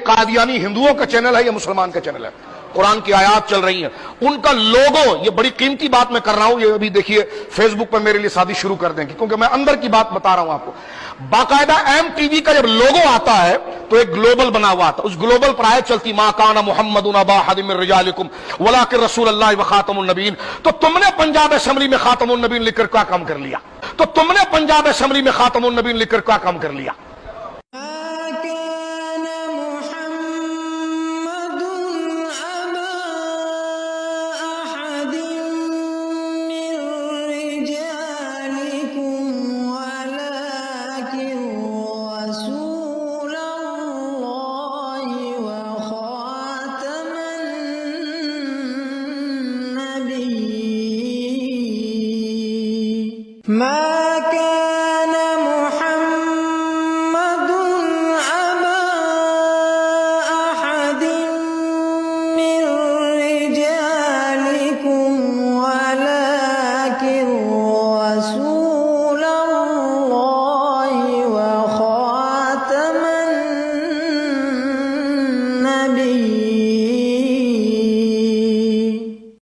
कादियानी हिंदुओं का चैनल है या मुसलमान का चैनल है। कुरान की आयात चल रही हैं, उनका लोगो, ये बड़ी कीमती बात मैं कर रहा हूं, ये अभी देखिए फेसबुक पर मेरे लिए शादी शुरू कर देंगे, क्योंकि मैं अंदर की बात बता रहा हूं आपको। बाकायदा MTV का जब लोगो आता है तो एक ग्लोबल बना हुआ था, उस ग्लोबल पर आयत चलती, मा काना मुहम्मदुन अबा अहदिम मिन रिजालिकुम वलाकिन रसूलुल्लाह व खातमुन नबीन। तो तुमने पंजाब असेंबली में खातमुन नबीन लिखकर क्या काम कर लिया? तो तुमने पंजाब असेंबली में खातमुन नबीन लिखकर क्या काम कर लिया? ما